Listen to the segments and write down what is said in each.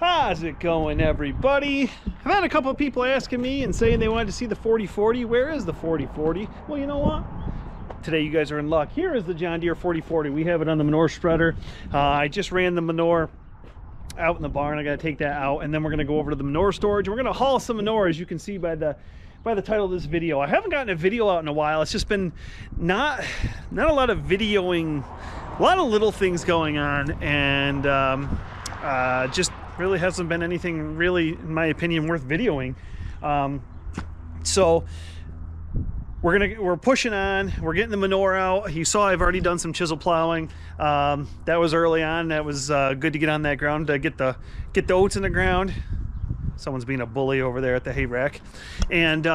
How's it going, everybody? I've had a couple of people asking me and saying they wanted to see the 4040. Where is the 4040? Well, you know what? Today you guys are in luck. Here is the John Deere 4040. We have it on the manure spreader. I just ran the manure out in the barn. I got to take that out, and then we're going to go over to the manure storage. We're going to haul some manure, as you can see by the title of this video. I haven't gotten a video out in a while. It's just been not a lot of videoing, a lot of little things going on, and just really hasn't been anything really, in my opinion, worth videoing. So we're pushing on. We're getting the manure out. You saw I've already done some chisel plowing. That was early on. That was good to get on that ground, to get the oats in the ground. Someone's being a bully over there at the hay rack. And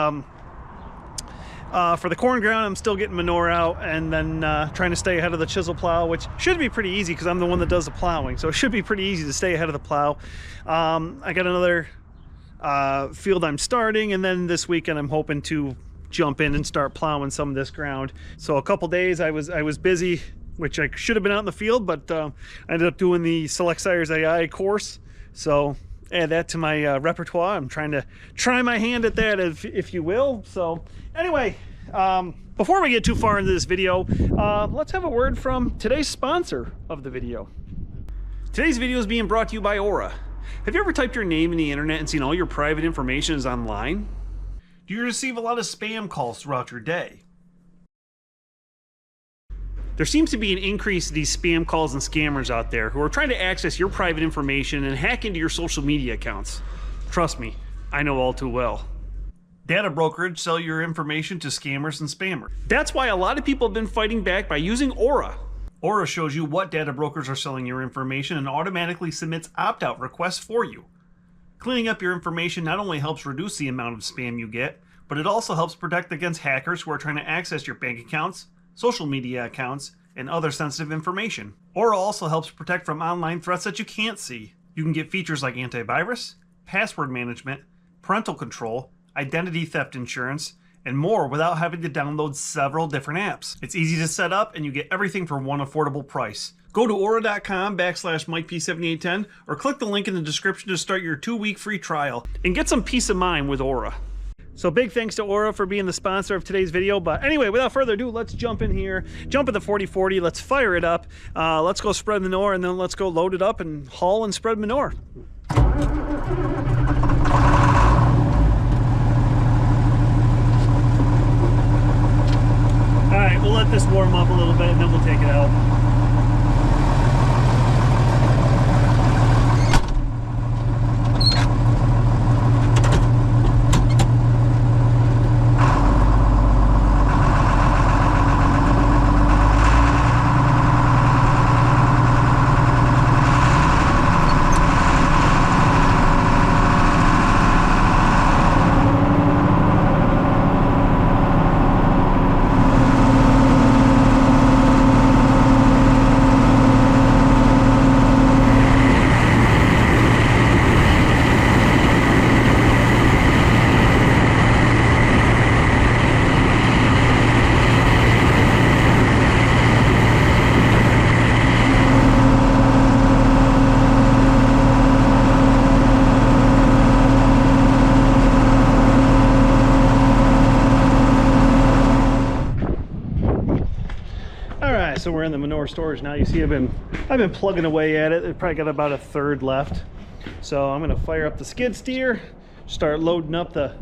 for the corn ground, I'm still getting manure out, and then trying to stay ahead of the chisel plow, which should be pretty easy because I'm the one that does the plowing. So it should be pretty easy to stay ahead of the plow. I got another field I'm starting, and then this weekend I'm hoping to jump in and start plowing some of this ground. So a couple days I was busy, which I should have been out in the field, but I ended up doing the Select Sires AI course. So add that to my repertoire. I'm trying to try my hand at that, if you will. So anyway, before we get too far into this video, let's have a word from today's sponsor of the video. Today's video is being brought to you by Aura. Have you ever typed your name in the internet and seen all your private information is online? Do you receive a lot of spam calls throughout your day? There seems to be an increase in these spam calls and scammers out there who are trying to access your private information and hack into your social media accounts. Trust me, I know all too well. Data brokerage sell your information to scammers and spammers. That's why a lot of people have been fighting back by using Aura. Aura shows you what data brokers are selling your information and automatically submits opt-out requests for you. Cleaning up your information not only helps reduce the amount of spam you get, but it also helps protect against hackers who are trying to access your bank accounts, social media accounts, and other sensitive information. Aura also helps protect from online threats that you can't see. You can get features like antivirus, password management, parental control, identity theft insurance, and more without having to download several different apps. It's easy to set up, and you get everything for one affordable price. Go to aura.com/MikeP7810 or click the link in the description to start your 2-week free trial and get some peace of mind with Aura. So big thanks to Aura for being the sponsor of today's video. But anyway, without further ado, let's jump in here, jump in the 4040, let's fire it up, let's go spread manure, and then let's go load it up and haul and spread manure. All right, we'll let this warm up a little bit and then we'll take it out. So we're in the manure storage now. You see I've been plugging away at it. I've probably got about a third left. So I'm gonna fire up the skid steer, start loading up the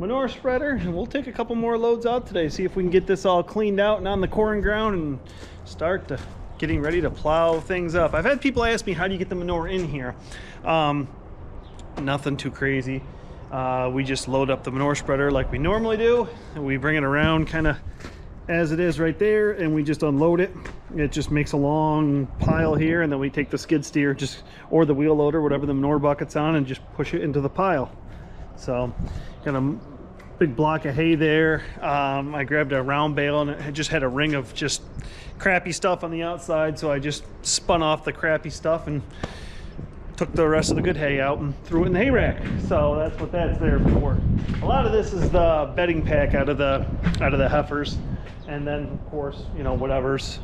manure spreader, and we'll take a couple more loads out today, see if we can get this all cleaned out and on the corn ground and start getting ready to plow things up. I've had people ask me, how do you get the manure in here? Nothing too crazy. We just load up the manure spreader like we normally do, and we bring it around kind of as it is right there, and we just unload it. It just makes a long pile here, and then we take the skid steer or the wheel loader, whatever the manure bucket's on, and just push it into the pile. So got a big block of hay there. I grabbed a round bale, and it just had a ring of just crappy stuff on the outside, so I just spun off the crappy stuff and took the rest of the good hay out and threw it in the hay rack. So that's what that's there for. A lot of this is the bedding pack out of the heifers. And then, of course, you know, whatever's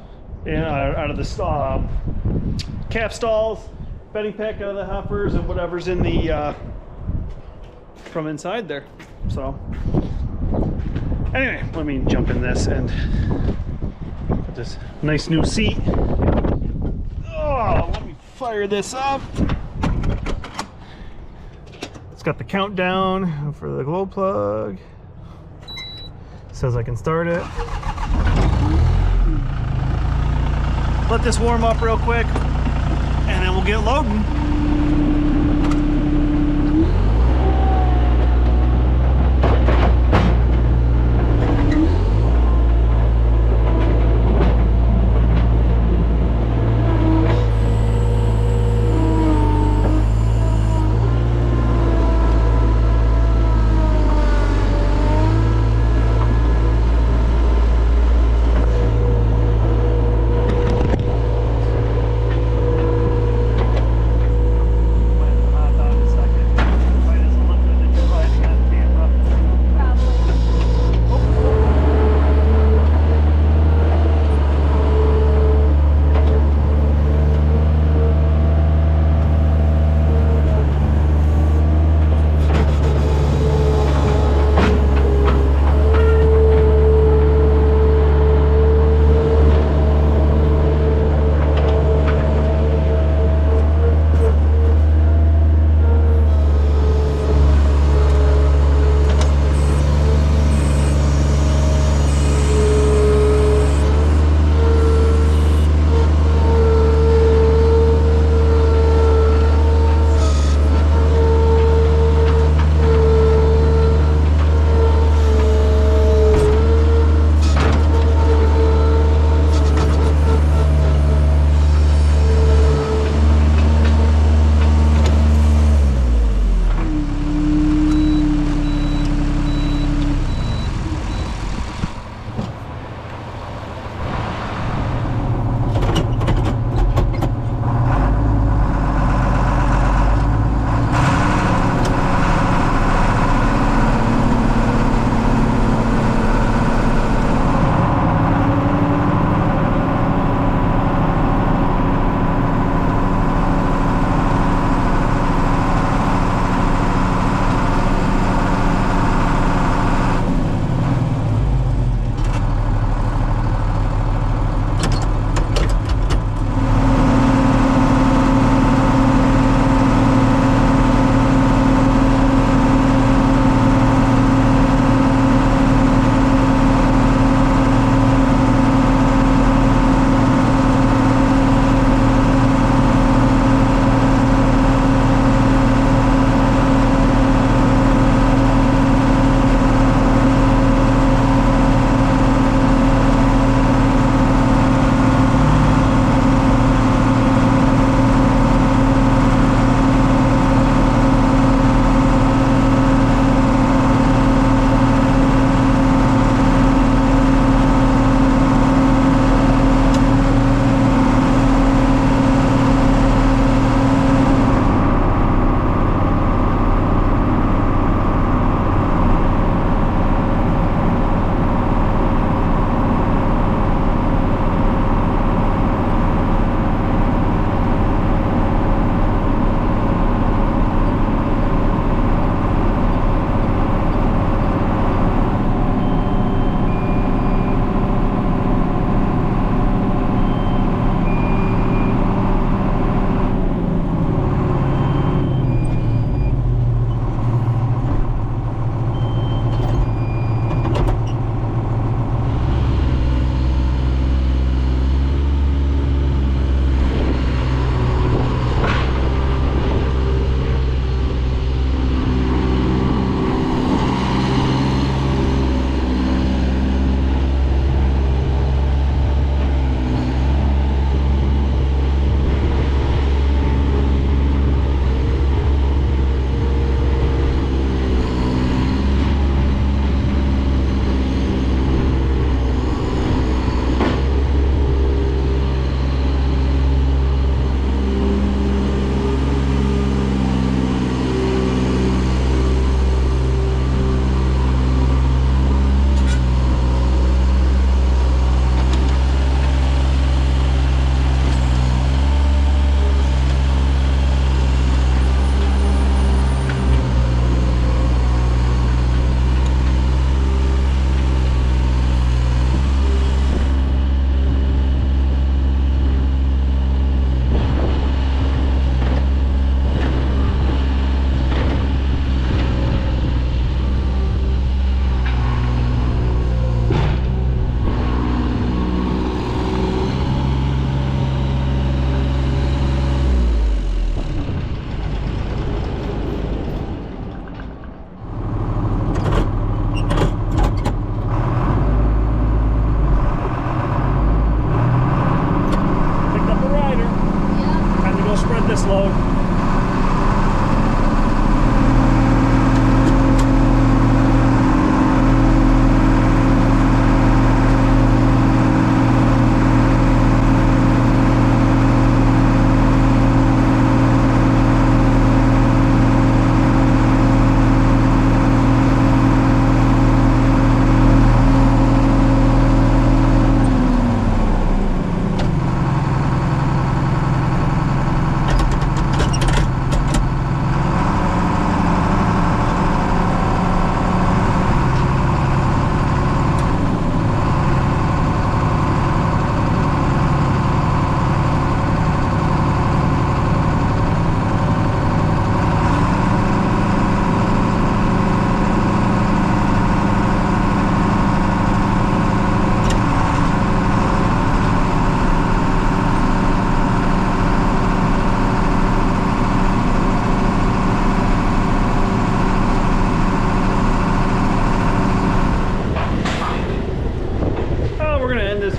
out of the calf stalls bedding pack out of the hoppers and whatever's in the from inside there. So anyway, let me jump in this and put this nice new seat. Oh, let me fire this up. It's got the countdown for the glow plug. Says I can start it. Let this warm up real quick, and then we'll get loading.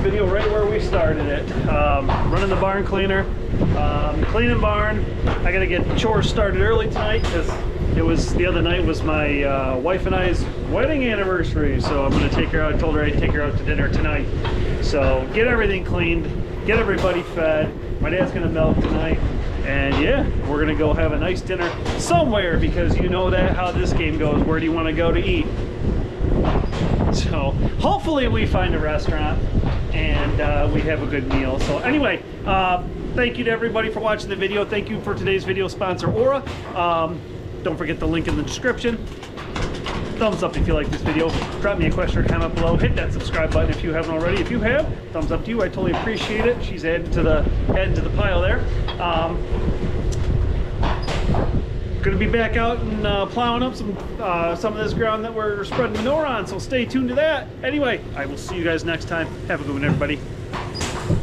Video right where we started it. Running the barn cleaner, cleaning barn. I gotta get chores started early tonight because it was the other night was my wife and I's wedding anniversary, so I'm gonna take her out. I told her I'd take her out to dinner tonight, so get everything cleaned, get everybody fed. My dad's gonna milk tonight, and yeah, we're gonna go have a nice dinner somewhere because you know that how this game goes. Where do you want to go to eat? So hopefully we find a restaurant and we have a good meal. So anyway, thank you to everybody for watching the video. Thank you for today's video sponsor, Aura. Don't forget the link in the description. Thumbs up if you like this video. Drop me a question or comment below. Hit that subscribe button if you haven't already. If you have, thumbs up to you. I totally appreciate it. She's adding to the pile there. Going to be back out and plowing up some of this ground that we're spreading manure on, so stay tuned to that. Anyway, I will see you guys next time. Have a good one, everybody.